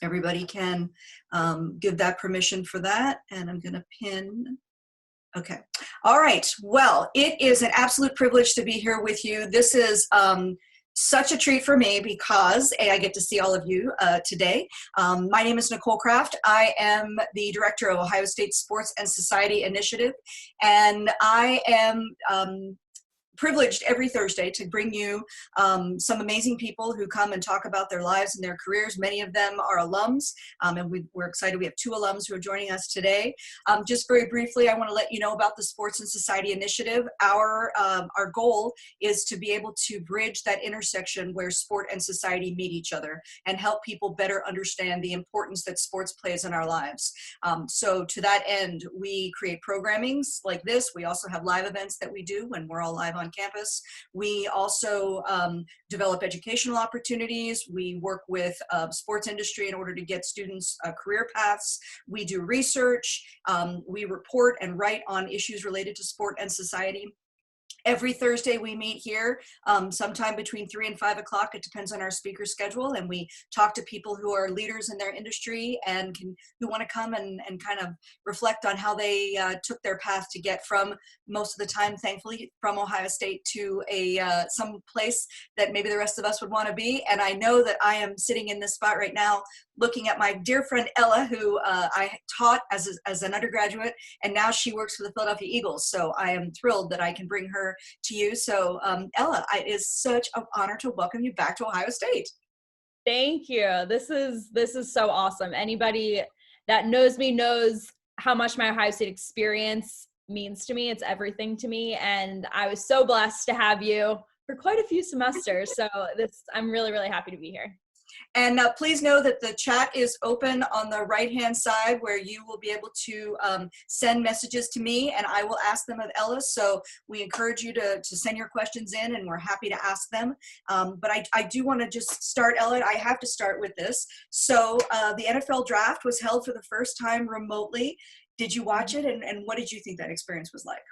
Everybody can give that permission for that. And I'm going to pin. Okay. All right. Well, it is an absolute privilege to be here with you. This is such a treat for me because I get to see all of you today. My name is Nicole Kraft. I am the director of Ohio State Sports and Society Initiative, and I am privileged every Thursday to bring you some amazing people who come and talk about their lives and their careers. Many of them are alums, and we're excited. We have 2 alums who are joining us today. Just very briefly, I want to let you know about the Sports and Society Initiative. Our goal is to be able to bridge that intersection where sport and society meet each other and help people better understand the importance that sports plays in our lives. So to that end, we create programmings like this. We also have live events that we do when we're all live on campus. We also develop educational opportunities. We work with sports industry in order to get students career paths. We do research. We report and write on issues related to sport and society. Every Thursday we meet here sometime between 3 and 5 o'clock. It depends on our speaker schedule, and we talk to people who are leaders in their industry and who want to come and kind of reflect on how they took their path to get from, most of the time, thankfully, from Ohio State to some place that maybe the rest of us would want to be. And I know that I am sitting in this spot right now looking at my dear friend Ella, who I taught as an undergraduate, and now she works for the Philadelphia Eagles. So I am thrilled that I can bring her to you. So Ella, it is such an honor to welcome you back to Ohio State. Thank you. This is so awesome. Anybody that knows me knows how much my Ohio State experience means to me. It's everything to me. And I was so blessed to have you for quite a few semesters. So I'm really, really happy to be here. And please know that the chat is open on the right-hand side where you will be able to send messages to me and I will ask them of Ella. So we encourage you to send your questions in and we're happy to ask them. But I do want to just start, Ella, I have to start with this. So the NFL draft was held for the first time remotely. Did you watch it and what did you think that experience was like?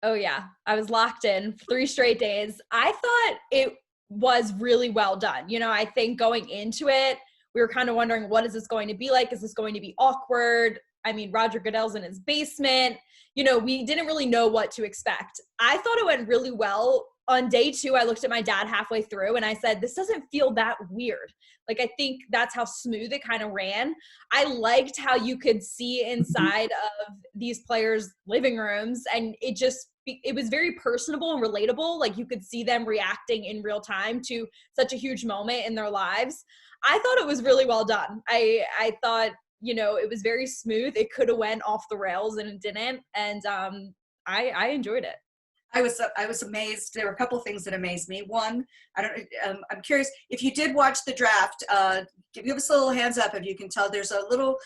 Oh yeah, I was locked in 3 straight days. I thought it was really well done. You know, I think going into it, we were kind of wondering, what is this going to be like? Is this going to be awkward? I mean, Roger Goodell's in his basement. You know, we didn't really know what to expect. I thought it went really well. On day 2, I looked at my dad halfway through and I said, this doesn't feel that weird. Like, I think that's how smooth it kind of ran. I liked how you could see inside of these players' living rooms, and it was very personable and relatable. Like, you could see them reacting in real time to such a huge moment in their lives. I thought it was really well done. I thought, you know, it was very smooth. It could have went off the rails and it didn't. And I enjoyed it. I was amazed. There were a couple of things that amazed me. One, I'm curious if you did watch the draft. Give us a little hands up if you can tell. There's a little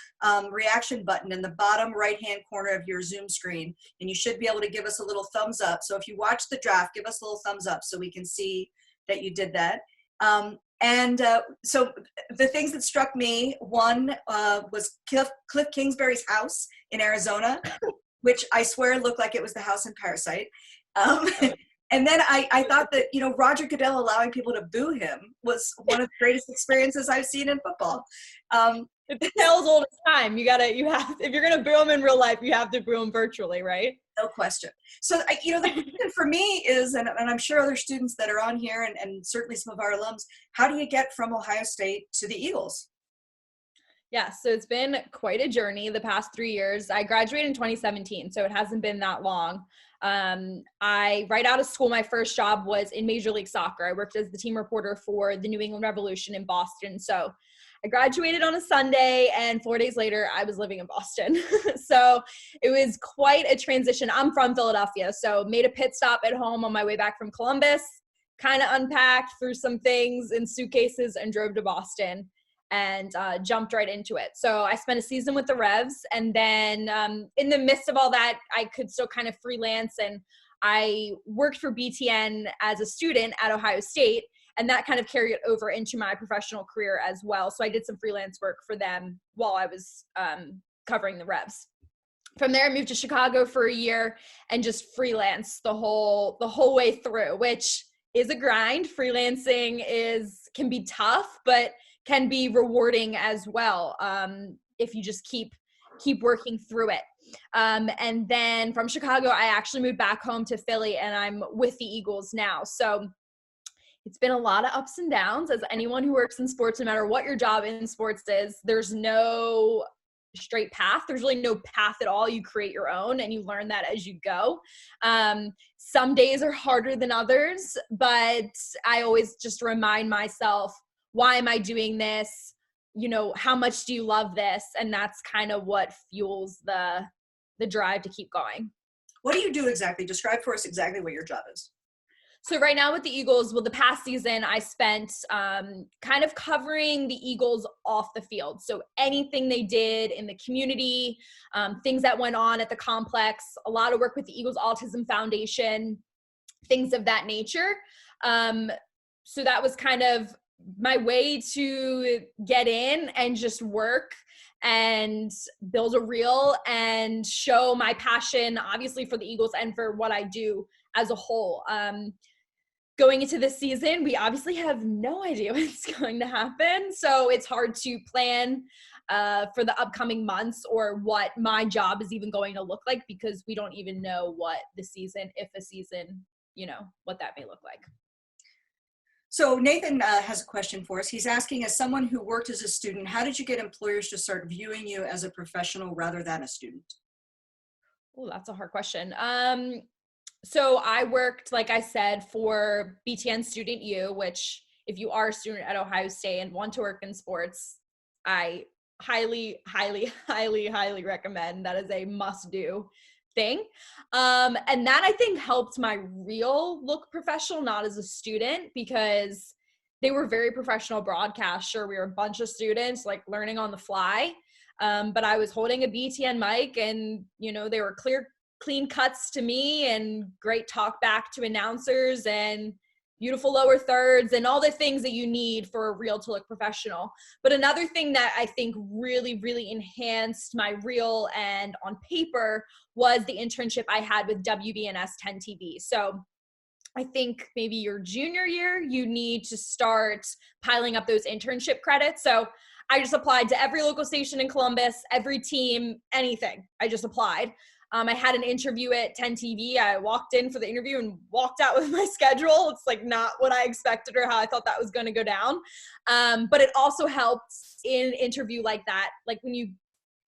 reaction button in the bottom right-hand corner of your Zoom screen, and you should be able to give us a little thumbs up. So if you watch the draft, give us a little thumbs up so we can see that you did that. So the things that struck me, one was Cliff Kingsbury's house in Arizona, which I swear looked like it was the house in Parasite. And then I thought that, you know, Roger Goodell allowing people to boo him was one of the greatest experiences I've seen in football. It's the tale's old as time. If you're going to boo him in real life, you have to boo him virtually, right? No question. So, you know, the question for me is, and I'm sure other students that are on here and certainly some of our alums, how do you get from Ohio State to the Eagles? Yeah, so it's been quite a journey the past 3 years. I graduated in 2017, so it hasn't been that long. Right out of school, my first job was in Major League Soccer. I worked as the team reporter for the New England Revolution in Boston. So I graduated on a Sunday, and 4 days later, I was living in Boston. So it was quite a transition. I'm from Philadelphia, so made a pit stop at home on my way back from Columbus, kind of unpacked, threw some things in suitcases, and drove to Boston. And jumped right into it. So I spent a season with the Revs, and then in the midst of all that, I could still kind of freelance, and I worked for BTN as a student at Ohio State, and that kind of carried it over into my professional career as well. So I did some freelance work for them while I was covering the Revs. From there, I moved to Chicago for a year and just freelance the whole way through, which is a grind. Freelancing can be tough, but can be rewarding as well, if you just keep working through it. And then from Chicago, I actually moved back home to Philly, and I'm with the Eagles now. So it's been a lot of ups and downs. As anyone who works in sports, no matter what your job in sports is, there's no straight path. There's really no path at all. You create your own, and you learn that as you go. Some days are harder than others, but I always just remind myself, why am I doing this? You know, how much do you love this? And that's kind of what fuels the drive to keep going. What do you do exactly? Describe for us exactly what your job is. So right now with the Eagles, well, the past season I spent kind of covering the Eagles off the field. So anything they did in the community, things that went on at the complex, a lot of work with the Eagles Autism Foundation, things of that nature. So that was kind of my way to get in and just work and build a reel and show my passion, obviously, for the Eagles and for what I do as a whole. Going into this season, we obviously have no idea what's going to happen. So it's hard to plan for the upcoming months or what my job is even going to look like, because we don't even know what the season, if a season, you know, what that may look like. So Nathan has a question for us. He's asking, as someone who worked as a student, how did you get employers to start viewing you as a professional rather than a student? Oh, that's a hard question. So I worked, like I said, for BTN Student U, which if you are a student at Ohio State and want to work in sports, I highly, highly, highly, highly recommend. That is a must-do thing. And that, I think, helped my reel look professional, not as a student, because they were very professional broadcasts. Sure, we were a bunch of students like learning on the fly. But I was holding a BTN mic, and, you know, they were clean cuts to me and great talk back to announcers and beautiful lower thirds and all the things that you need for a reel to look professional. But another thing that I think really, really enhanced my reel and on paper was the internship I had with WBNS 10 TV. So I think maybe your junior year, you need to start piling up those internship credits. So I just applied to every local station in Columbus, every team, anything. I just applied. I had an interview at 10 TV. I walked in for the interview and walked out with my schedule. It's like not what I expected or how I thought that was going to go down. But it also helps in an interview like that. Like when you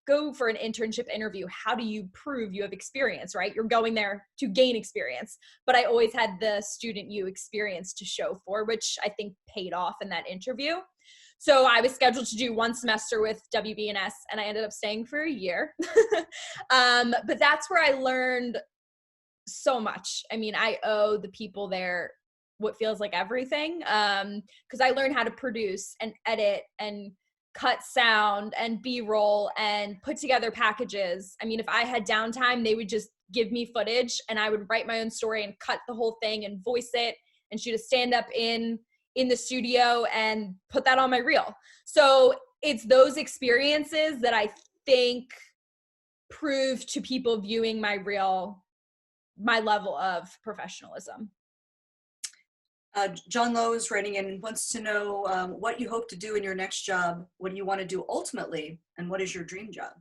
go for an internship interview, how do you prove you have experience, right? You're going there to gain experience. But I always had the Student U experience to show for, which I think paid off in that interview. So I was scheduled to do one semester with WBNS, and I ended up staying for a year. But that's where I learned so much. I mean, I owe the people there what feels like everything, because I learned how to produce and edit and cut sound and B-roll and put together packages. I mean, if I had downtime, they would just give me footage, and I would write my own story and cut the whole thing and voice it and shoot a stand-up in the studio and put that on my reel. So it's those experiences that I think prove to people viewing my reel my level of professionalism. John Lowe is writing in and wants to know what you hope to do in your next job. What do you want to do ultimately? And what is your dream job?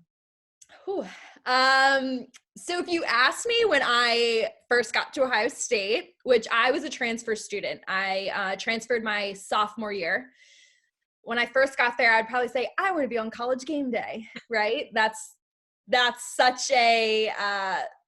So if you asked me when I first got to Ohio State, which I was a transfer student, I transferred my sophomore year. When I first got there, I'd probably say, I want to be on College Game Day, right? That's such a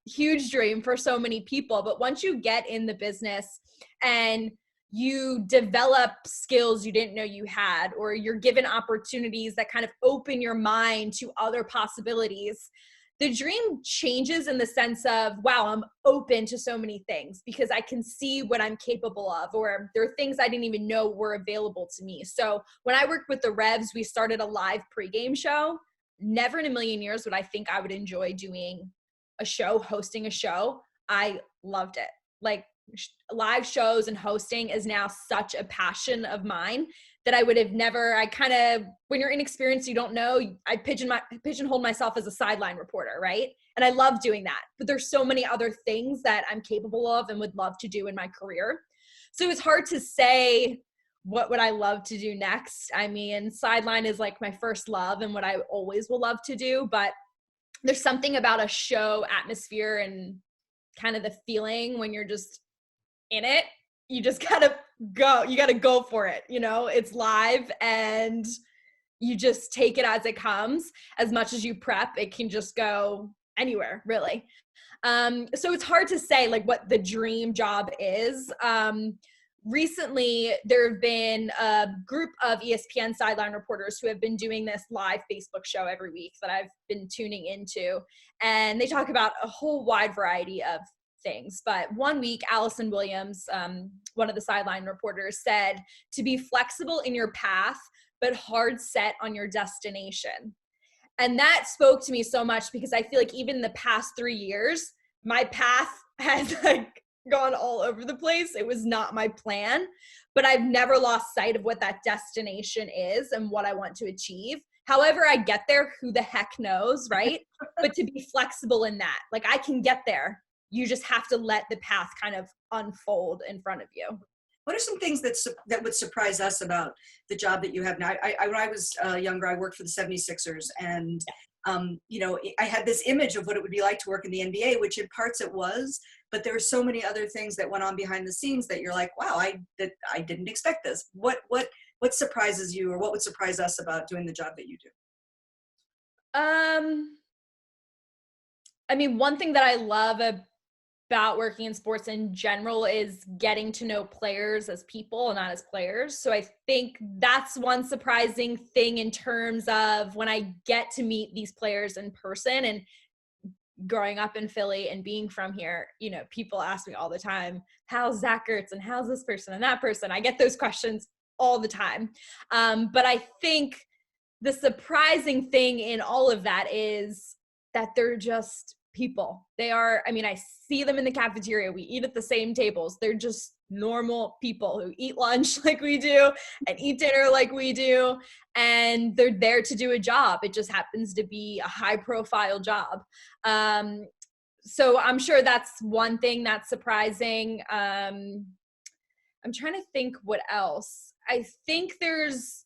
huge dream for so many people. But once you get in the business and you develop skills you didn't know you had, or you're given opportunities that kind of open your mind to other possibilities, the dream changes in the sense of, wow, I'm open to so many things because I can see what I'm capable of, or there are things I didn't even know were available to me. So when I worked with the Revs, we started a live pregame show. Never in a million years would I think I would enjoy doing a show, hosting a show. I loved it. Like, live shows and hosting is now such a passion of mine that I would have never, when you're inexperienced, you don't know, I pigeonhole myself as a sideline reporter, right? And I love doing that, but there's so many other things that I'm capable of and would love to do in my career. So it's hard to say what would I love to do next? I mean, sideline is like my first love and what I always will love to do, but there's something about a show atmosphere and kind of the feeling when you're just in it. You just gotta go. You gotta go for it. You know, it's live and you just take it as it comes. As much as you prep, it can just go anywhere, really. So it's hard to say like what the dream job is. Recently, there have been a group of ESPN sideline reporters who have been doing this live Facebook show every week that I've been tuning into. And they talk about a whole wide variety of things. But one week, Allison Williams, one of the sideline reporters, said to be flexible in your path, but hard set on your destination. And that spoke to me so much because I feel like even the past 3 years, my path has like gone all over the place. It was not my plan, but I've never lost sight of what that destination is and what I want to achieve. However I get there, who the heck knows, right? But to be flexible in that, like I can get there. You just have to let the path kind of unfold in front of you. What are some things that would surprise us about the job that you have now? When I was younger, I worked for the 76ers, and you know, I had this image of what it would be like to work in the NBA, which in parts it was, but there were so many other things that went on behind the scenes that you're like, wow, I didn't expect this. What surprises you, or what would surprise us about doing the job that you do? I mean, one thing that I love about working in sports in general is getting to know players as people and not as players. So I think that's one surprising thing in terms of when I get to meet these players in person. And growing up in Philly and being from here, you know, people ask me all the time, how's Zach Ertz and how's this person and that person? I get those questions all the time. But I think the surprising thing in all of that is that they're just people. They are, I mean, I see them in the cafeteria. We eat at the same tables. They're just normal people who eat lunch like we do and eat dinner like we do. And they're there to do a job. It just happens to be a high profile job. So I'm sure that's one thing that's surprising. I'm trying to think what else. I think there's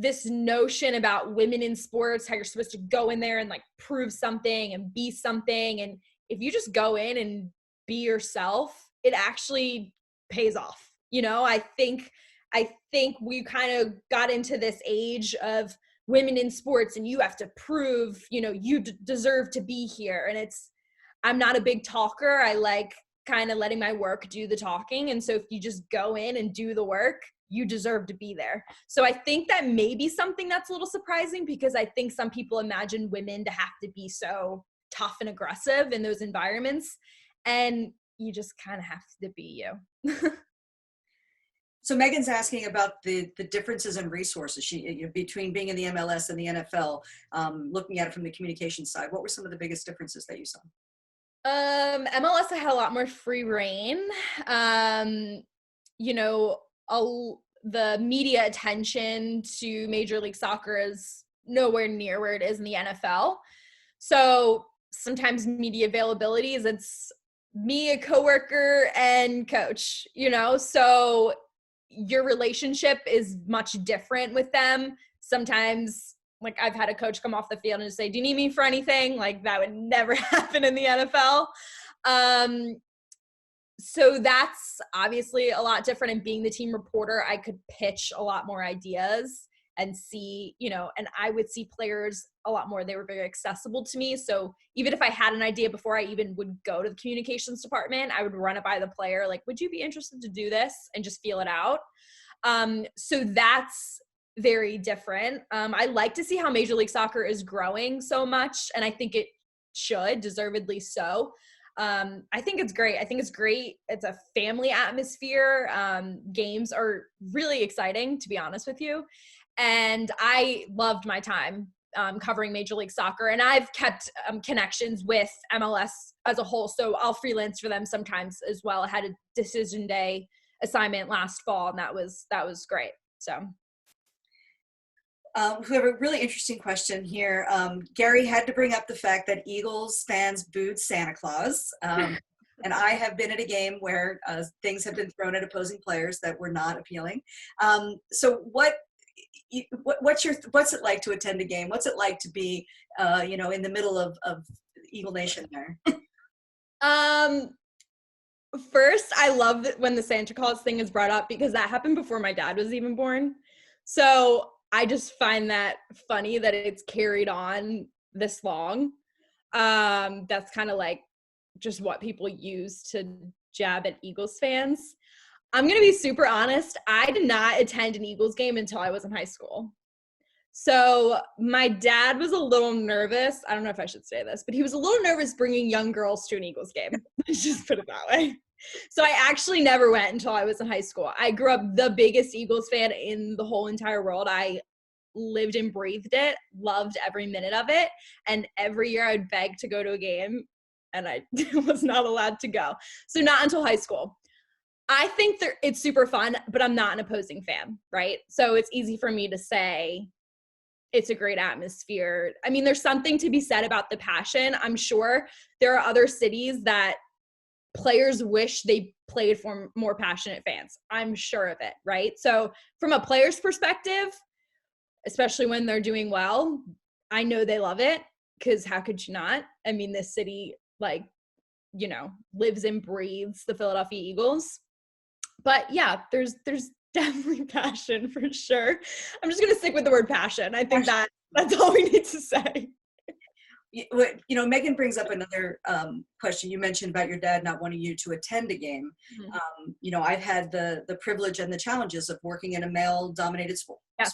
this notion about women in sports, how you're supposed to go in there and like prove something and be something. And if you just go in and be yourself, it actually pays off. You know, I think we kind of got into this age of women in sports and you have to prove, you know, you deserve to be here. And I'm not a big talker. I like kind of letting my work do the talking. And so if you just go in and do the work, you deserve to be there. So I think that may be something that's a little surprising because I think some people imagine women to have to be so tough and aggressive in those environments. And you just kind of have to be you. So Megan's asking about the differences in resources between being in the MLS and the NFL, looking at it from the communication side. What were some of the biggest differences that you saw? MLS, I had a lot more free reign. You know, the media attention to Major League Soccer is nowhere near where it is in the NFL. So sometimes media availability is it's me, a coworker, and coach, you know, so your relationship is much different with them. Sometimes, like, I've had a coach come off the field and just say, do you need me for anything? Like, that would never happen in the NFL. So that's obviously a lot different. And being the team reporter, I could pitch a lot more ideas and see, you know, and I would see players a lot more. They were very accessible to me. So even if I had an idea before I even would go to the communications department, I would run it by the player. Like, would you be interested to do this? And just feel it out. So that's very different. I like to see how Major League Soccer is growing so much. And I think it should, deservedly so. I think it's great. I think it's great. It's a family atmosphere. Games are really exciting, to be honest with you. And I loved my time covering Major League Soccer. And I've kept connections with MLS as a whole. So I'll freelance for them sometimes as well. I had a decision day assignment last fall, and that was great. So. We have a really interesting question here. Gary had to bring up the fact that Eagles fans booed Santa Claus. And I have been at a game where things have been thrown at opposing players that were not appealing. So what's it like to attend a game? What's it like to be, in the middle of Eagle Nation there? First, I love that when the Santa Claus thing is brought up because that happened before my dad was even born. So I just find that funny that it's carried on this long. That's kind of like just what people use to jab at Eagles fans. I'm going to be super honest. I did not attend an Eagles game until I was in high school. So my dad was a little nervous. I don't know if I should say this, but he was a little nervous bringing young girls to an Eagles game. Let's just put it that way. So I actually never went until I was in high school. I grew up the biggest Eagles fan in the whole entire world. I lived and breathed it, loved every minute of it. And every year I'd beg to go to a game and I was not allowed to go. So not until high school. I think it's super fun, but I'm not an opposing fan, right? So it's easy for me to say it's a great atmosphere. I mean, there's something to be said about the passion. I'm sure there are other cities that players wish they played for more passionate fans. I'm sure of it, right? So from a player's perspective, especially when they're doing well, I know they love it because how could you not? I mean, this city, lives and breathes the Philadelphia Eagles. But yeah, there's definitely passion for sure. I'm just going to stick with the word passion. I think that's all we need to say. Megan brings up another question. You mentioned about your dad not wanting you to attend a game. Mm-hmm. I've had the privilege and the challenges of working in a male-dominated sport. Yeah.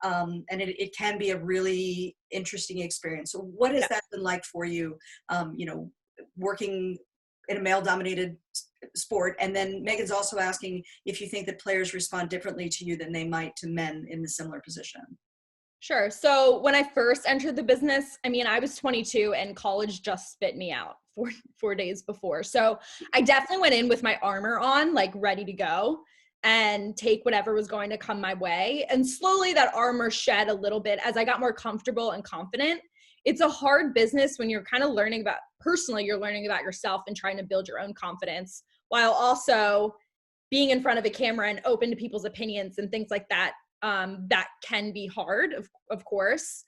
And it can be a really interesting experience. So what has that been like for you, working in a male-dominated sport? And then Megan's also asking if you think that players respond differently to you than they might to men in the similar position. Sure. So when I first entered the business, I was 22 and college just spit me out 4 days before. So I definitely went in with my armor on, like ready to go and take whatever was going to come my way. And slowly that armor shed a little bit as I got more comfortable and confident. It's a hard business when you're kind of you're learning about yourself and trying to build your own confidence while also being in front of a camera and open to people's opinions and things like that. That can be hard, of course.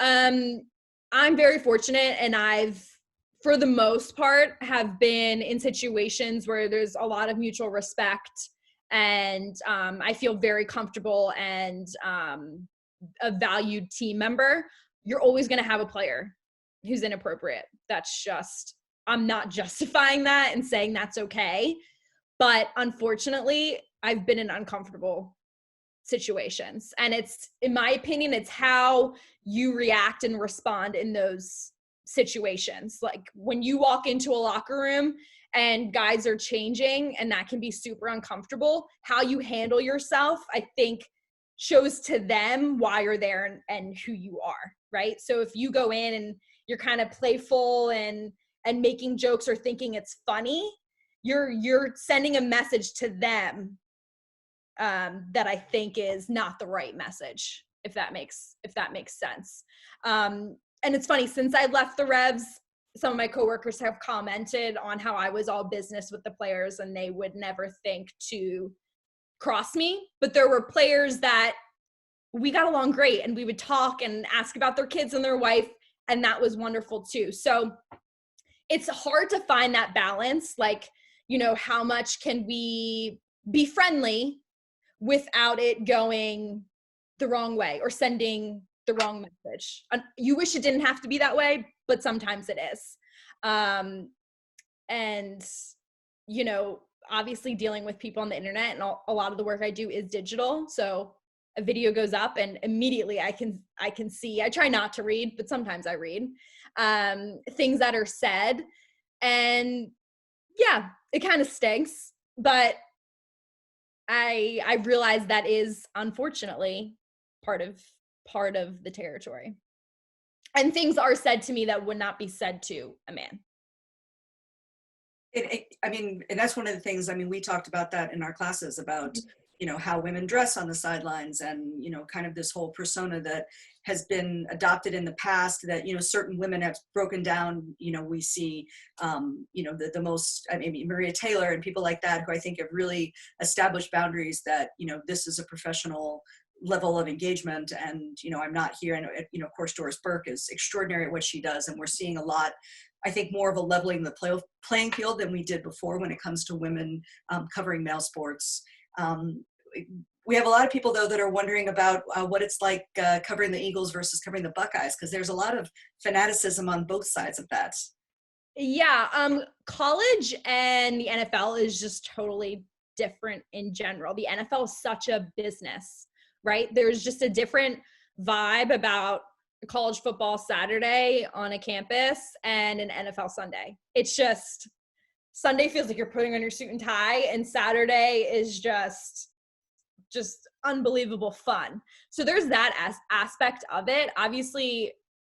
I'm very fortunate and I've, for the most part, have been in situations where there's a lot of mutual respect and I feel very comfortable and a valued team member. You're always going to have a player who's inappropriate. That's just, I'm not justifying that and saying that's okay. But unfortunately, I've been in uncomfortable situations. And it's, in my opinion, it's how you react and respond in those situations. Like when you walk into a locker room and guys are changing and that can be super uncomfortable, how you handle yourself, I think shows to them why you're there and who you are, right? So if you go in and you're kind of playful and making jokes or thinking it's funny, you're sending a message to them that I think is not the right message, if that makes sense. And it's funny, since I left the Revs, some of my coworkers have commented on how I was all business with the players and they would never think to cross me. But there were players that we got along great and we would talk and ask about their kids and their wife, and that was wonderful too. So it's hard to find that balance, like, how much can we be friendly without it going the wrong way or sending the wrong message. You wish it didn't have to be that way, but sometimes it is. And, obviously dealing with people on the internet and a lot of the work I do is digital. So a video goes up and immediately I can see, I try not to read, but sometimes I read things that are said. And yeah, it kind of stinks, but I realize that is unfortunately part of the territory. And things are said to me that would not be said to a man. And that's one of the things, we talked about that in our classes about, how women dress on the sidelines, and, kind of this whole persona that has been adopted in the past that, certain women have broken down. We see, the most, I mean, Maria Taylor and people like that, who I think have really established boundaries that, this is a professional level of engagement. And, I'm not here. And, of course, Doris Burke is extraordinary at what she does. And we're seeing a lot, I think, more of a leveling the playing field than we did before when it comes to women covering male sports. We have a lot of people, though, that are wondering about what it's like covering the Eagles versus covering the Buckeyes, because there's a lot of fanaticism on both sides of that. Yeah, college and the NFL is just totally different in general. The NFL is such a business, right? There's just a different vibe about college football Saturday on a campus and an NFL Sunday. It's just, Sunday feels like you're putting on your suit and tie, and Saturday is just unbelievable fun. So there's that aspect of it. Obviously,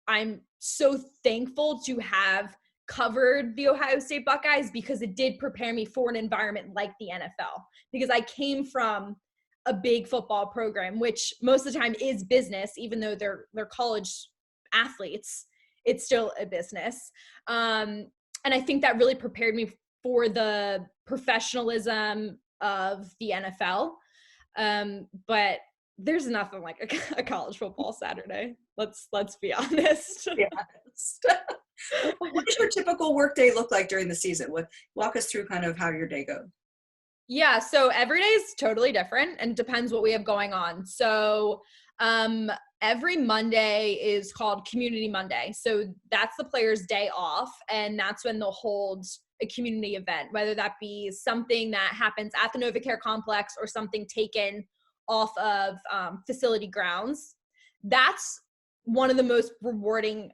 I'm so thankful to have covered the Ohio State Buckeyes, because it did prepare me for an environment like the NFL, because I came from a big football program, which most of the time is business, even though they're college athletes, it's still a business. And I think that really prepared me for the professionalism of the NFL. But there's nothing like a college football Saturday. Let's be honest. Be honest. What does your typical workday look like during the season? Walk us through kind of how your day goes. Yeah, so every day is totally different, and it depends what we have going on. So every Monday is called Community Monday. So that's the players' day off, and that's when they'll hold a community event, whether that be something that happens at the NovaCare complex or something taken off of facility grounds. That's one of the most rewarding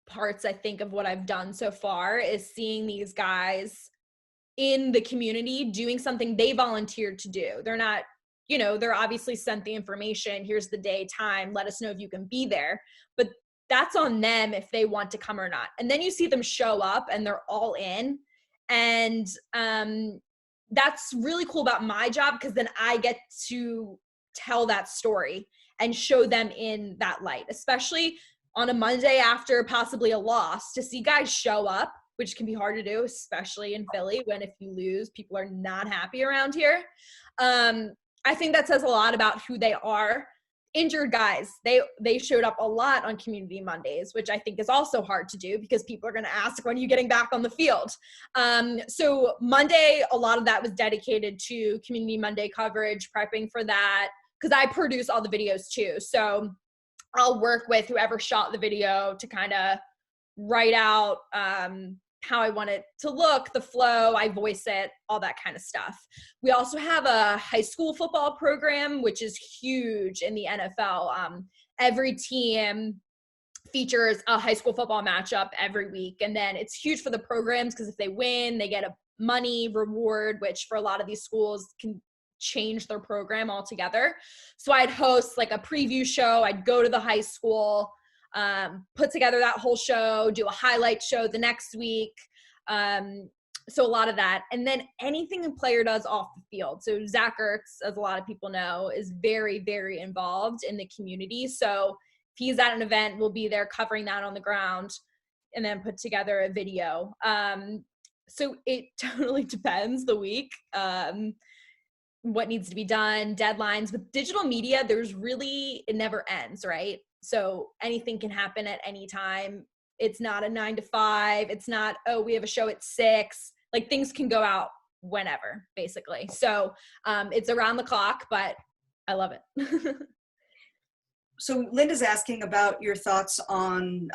parts, I think, of what I've done so far, is seeing these guys in the community doing something they volunteered to do. They're not, they're obviously sent the information, here's the day, time, let us know if you can be there. But that's on them if they want to come or not. And then you see them show up and they're all in. And that's really cool about my job, because then I get to tell that story and show them in that light, especially on a Monday after possibly a loss, to see guys show up, which can be hard to do, especially in Philly, when if you lose, people are not happy around here. I think that says a lot about who they are. Injured guys, they showed up a lot on Community Mondays, which I think is also hard to do, because people are going to ask, when are you getting back on the field? So Monday, a lot of that was dedicated to Community Monday coverage, prepping for that, because I produce all the videos too. So I'll work with whoever shot the video to kind of write out how I want it to look, the flow, I voice it, all that kind of stuff. We also have a high school football program, which is huge in the NFL. Every team features a high school football matchup every week. And then it's huge for the programs, because if they win, they get a money reward, which for a lot of these schools can change their program altogether. So I'd host like a preview show. I'd go to the high school, put together that whole show, do a highlight show the next week. So a lot of that. And then anything a player does off the field. So Zach Ertz, as a lot of people know, is very, very involved in the community. So if he's at an event, we'll be there covering that on the ground, and then put together a video. So it totally depends the week, what needs to be done, deadlines. With digital media, it never ends, right? So anything can happen at any time. It's not a 9 to 5. It's not, oh, we have a show at 6. Like, things can go out whenever, basically. So it's around the clock, but I love it. So Linda's asking about your thoughts on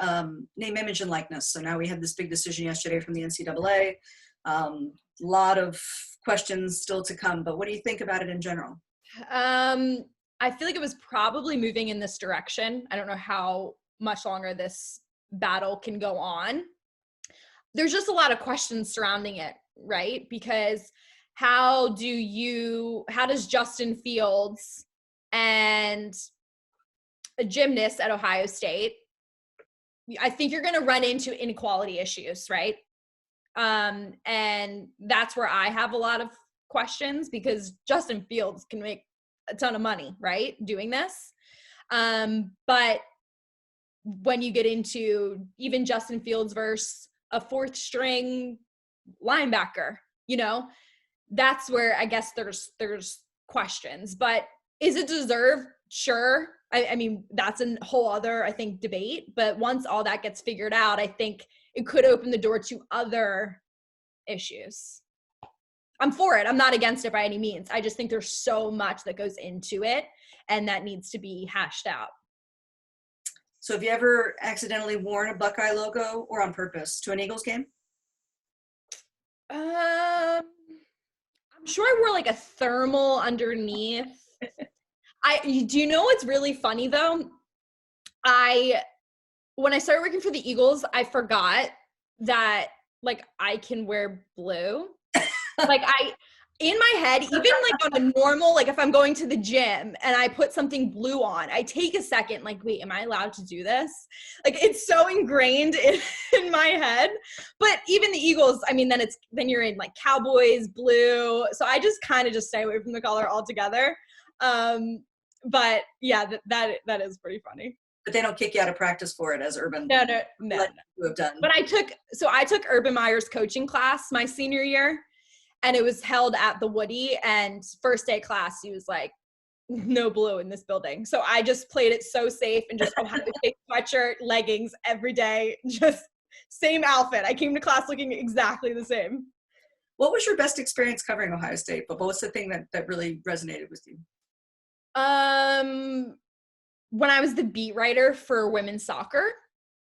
name, image, and likeness. So now we had this big decision yesterday from the NCAA. Lot of questions still to come, but what do you think about it in general? I feel like it was probably moving in this direction. I don't know how much longer this battle can go on. There's just a lot of questions surrounding it, right? Because how does Justin Fields and a gymnast at Ohio State, I think you're going to run into inequality issues, right? And that's where I have a lot of questions, because Justin Fields can make a ton of money, right? Doing this. But when you get into even Justin Fields versus a fourth string linebacker, you know, that's where I guess there's questions. But is it deserved? Sure. I mean, that's a whole other, I think, debate. But once all that gets figured out, I think it could open the door to other issues. I'm for it. I'm not against it by any means. I just think there's so much that goes into it and that needs to be hashed out. So have you ever accidentally worn a Buckeye logo or on purpose to an Eagles game? I'm sure I wore like a thermal underneath. Do you know what's really funny though? When I started working for the Eagles, I forgot that like I can wear blue. Like in my head, even like on a normal, like if I'm going to the gym and I put something blue on, I take a second, like, wait, am I allowed to do this? Like it's so ingrained in my head. But even the Eagles, I mean, then you're in like Cowboys blue. So I just kind of just stay away from the color altogether. But yeah, that is pretty funny. But they don't kick you out of practice for it as Urban. No. You have done. But I took Urban Meyer's coaching class my senior year. And it was held at the Woody, and first day class, he was like, no blue in this building. So I just played it so safe and just had to take sweatshirt, leggings every day, just same outfit. I came to class looking exactly the same. What was your best experience covering Ohio State football? What's the thing that really resonated with you? When I was the beat writer for women's soccer.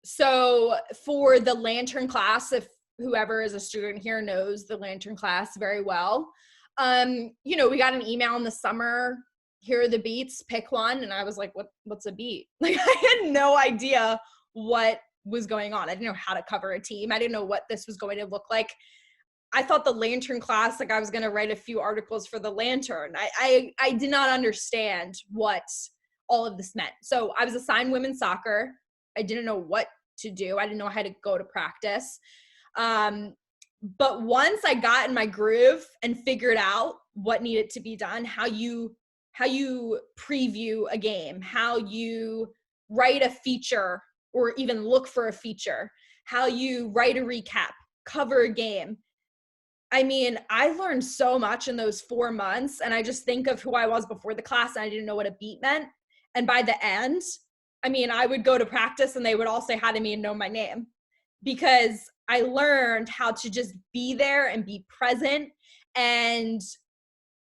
So for the Lantern class, if whoever is a student here knows the Lantern class very well. You know, we got an email in the summer, here are the beats, pick one. And I was like, what's a beat? Like I had no idea what was going on. I didn't know how to cover a team. I didn't know what this was going to look like. I thought the Lantern class, like I was going to write a few articles for the Lantern. I did not understand what all of this meant. So I was assigned women's soccer. I didn't know what to do. I didn't know how to go to practice. But once I got in my groove and figured out what needed to be done, how you preview a game, how you write a feature or even look for a feature, how you write a recap, cover a game. I mean, I learned so much in those 4 months, and I just think of who I was before the class and I didn't know what a beat meant. And by the end, I mean, I would go to practice and they would all say hi to me and know my name because I learned how to just be there and be present and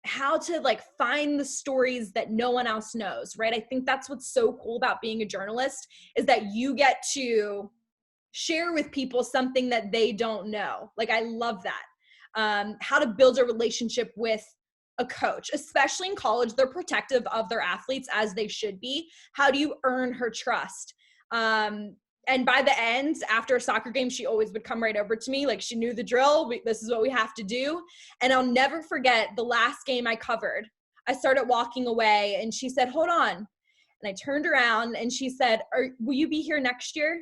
how to like find the stories that no one else knows, right? I think that's what's so cool about being a journalist is that you get to share with people something that they don't know. Like, I love that. How to build a relationship with a coach, especially in college. They're protective of their athletes as they should be. How do you earn her trust? And by the end, after a soccer game, she always would come right over to me. Like she knew the drill. This is what we have to do. And I'll never forget the last game I covered. I started walking away and she said, hold on. And I turned around and she said, will you be here next year?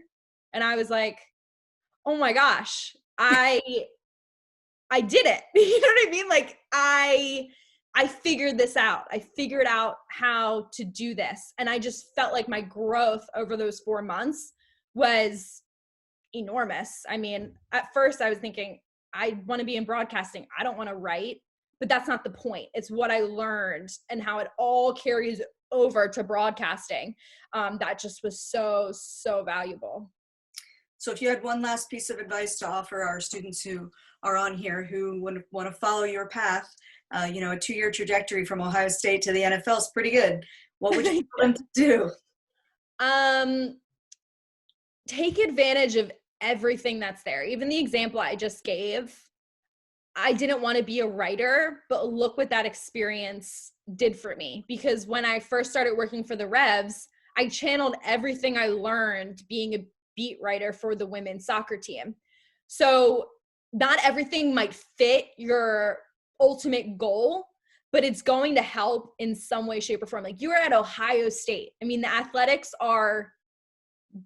And I was like, oh my gosh, I did it. You know what I mean? Like I figured this out. I figured out how to do this. And I just felt like my growth over those 4 months was enormous. I mean, at first I was thinking, I want to be in broadcasting. I don't want to write, but that's not the point. It's what I learned and how it all carries over to broadcasting. That just was so, so valuable. So if you had one last piece of advice to offer our students who are on here who want to follow your path, a 2-year trajectory from Ohio State to the NFL is pretty good. What would you tell them to do? Take advantage of everything that's there. Even the example I just gave, I didn't want to be a writer, but look what that experience did for me. Because when I first started working for the Revs, I channeled everything I learned being a beat writer for the women's soccer team. So not everything might fit your ultimate goal, but it's going to help in some way, shape, or form. Like you were at Ohio State. I mean, the athletics are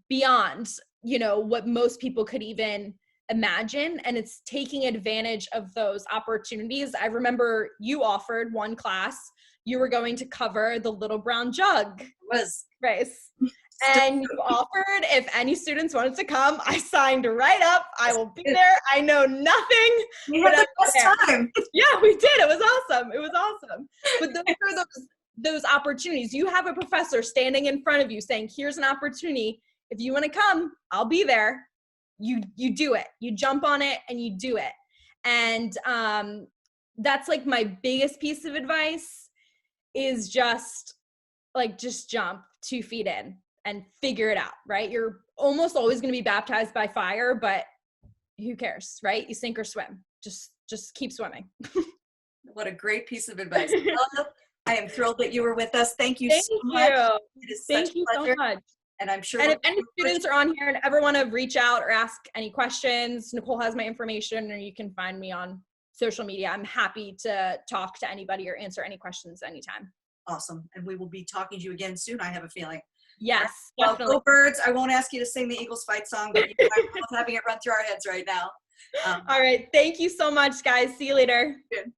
beyond, what most people could even imagine. And it's taking advantage of those opportunities. I remember you offered one class you were going to cover the Little Brown Jug race. And you offered if any students wanted to come. I signed right up. I will be there. I know nothing. We had the best time. Yeah, we did. It was awesome. It was awesome. But those are those opportunities. You have a professor standing in front of you saying, here's an opportunity. If you want to come, I'll be there. You do it. You jump on it and you do it. And that's like my biggest piece of advice is just jump 2 feet in and figure it out, right? You're almost always going to be baptized by fire, but who cares, right? You sink or swim. Just keep swimming. What a great piece of advice. I am thrilled that you were with us. Thank you so much. It is such a pleasure. So much. And I'm sure. And if any students are on here and ever want to reach out or ask any questions, Nicole has my information, or you can find me on social media. I'm happy to talk to anybody or answer any questions anytime. Awesome. And we will be talking to you again soon, I have a feeling. Yes, well, definitely. Go Birds. I won't ask you to sing the Eagles fight song, but you are both having it run through our heads right now. All right. Thank you so much, guys. See you later. Good.